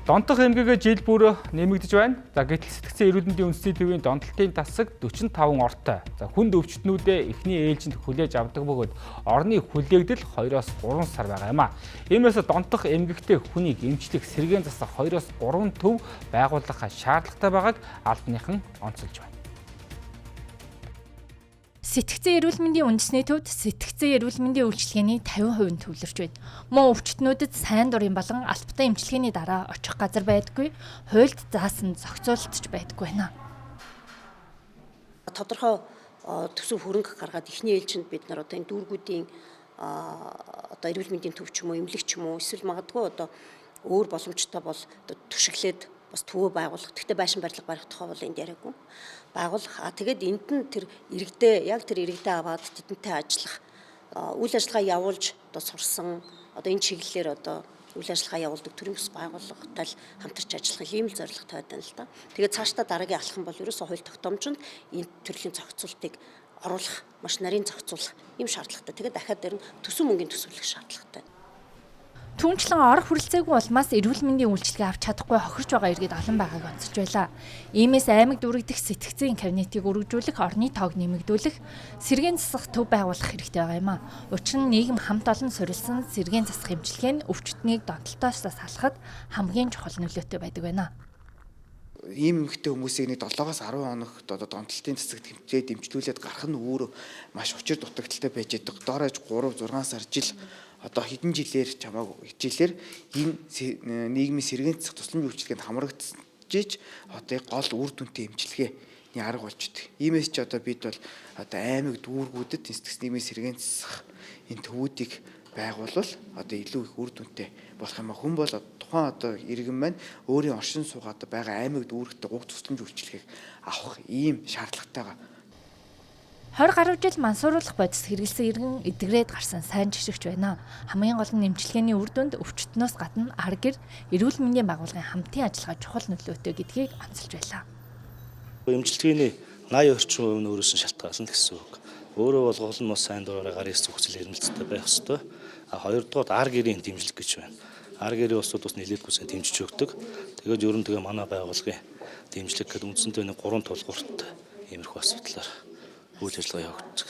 Донтох эмгэгээ жил бүр нэмэгдэж байна. За гэтэл сэтгцэн эрүүл мэндийн үндэсний төвийн донтолтын тасаг 45 ортой. За хүнд өвчтнүүдээ эхний ээлжинд хүлээж авдаг бөгөөд орны хүлээгдэл 2-3 сар байгаа юм а. Иймээс донтох эмгэгтэй хүнийг эмчлэх сэргээн засах 2-3 төв байгуулах шаардлагатай байгааг албаныхан онцолж байна. Сэтгцэн эрүүл мэндийн үндэсний төвд сэтгцэн эрүүл мэндийн үйлчилгээний 50% нь төвлөрч байна. Мөн өвчтнүүдэд сайн дурын болон албатай эмчилгээний дараа очих газар байдаггүй, хуульд заасан зохицуулалтч байдаггүй байна. Тодорхой төсөв хөрөнгө гаргаад эхний ээлжинд бид нар одоо энэ дүүргүүдийн эрүүл мэндийн төв ч юм уу, эмнэлэг ч юм уу, эсвэл магадгүй өөр боломжтой бол түшиглээд бас төвөө байгуулах. Гэхдээ байшин барилга барих тухай бол энд яриаггүй. Байгуулах. Тэгээд энд нь тэр иргэдээ аваад тэдэнтэй ажиллах, үйл ажиллагаа явуулж сурсан энэ чиглэлээр үйл ажиллагаа явуулдаг төрийн бас байгууллагатай хамтарч ажиллах ийм л зорилготой байна л да. Тэгээд цаашдаа дараагийн алхам бол ерөөсөө хууль тогтоомжинд энэ төрлийн зохицуултыг оруулах, маш нарийн зохицуулах ийм шаардлагатай. Тэгээд дахиад дээр нь төсөв мөнгөний төсвөлөх шаардлагатай. Түүнчлэн ор хүрэлцээгүй улмаас эрүүл мэндийн үйлчилгээ авч чадахгүй хохирч байгаа иргэд олон байгааг онцолж байлаа. Иймээс аймагт үргэлжлэх сэтгцэн кабинетийг өргөжүүлэх, орны тоог нэмэгдүүлэх, сэргээн засах төв байгуулах хэрэгтэй байгаа юм а. Учир нь нийгэм хамт олон суурилсан сэргээн засах эмчилгээ нь өвчтнийг донтолтоос салахад хамгийн чухал нөлөөтэй байдаг байна. Ийм эмэгтэй хүмүүсийг 7-10 хоногт донтолтын цэцэг тэмцээд дэмжлүүлээд гарах нь өөрөө маш учир дутагдaltaй байж байгаа. Доорож 3-6 сар жил хэдэн жилээр энэ нийгмийн сэргээн засах тусламжийн үйлчилгээнд хамрагдчихж гол үр дүнтэй эмчилгээний арга болж идэг. Иймээс ч бид бол аймаг дүүргүүдэд сэтгцэн нийгмийн сэргээн засах энэ төвүүдийг байгуулвал илүү их үр дүнтэй болох юм а. Хүн бол тухайн иргэн маань өөрийн оршин суугаад байгаа аймаг дүүрэгтээ уг тусламж үйлчилгээг авах ийм шаардлагатайгаа. 20 гаруй жил мансууруулах бодис хэрэгэлсэн иргэн эдгрээд гарсан сайн жишгч байна. Хамгийн гол нь эмчилгээний үр дүнд өвчтнөөс гадна ар гэр эрүүл мэндийн байгууллагын хамтын ажиллагаа чухал нөлөөтэй гэдгийг онцолж байлаа. Эмчилгээний 80% нь өөрөөс нь шалтгаалсан гэсэн үг. Өөрөө бол гол нь бас сайн дураараа гарын зүгцэл хэрмэлцтэй байх ёстой. Хоёрдугаар ар гэрийн дэмжлэг гэж байна. Ар гэрийн улсууд бас нэлээдгүйсэн дэмжиж өгдөг. Тэгээд ер нь манай байгууллагын дэмжлэг гэдэг үндсэндээ 3 тулгуурт иймэрхүү асуудлаар үйл ажиллагаа явагддаг.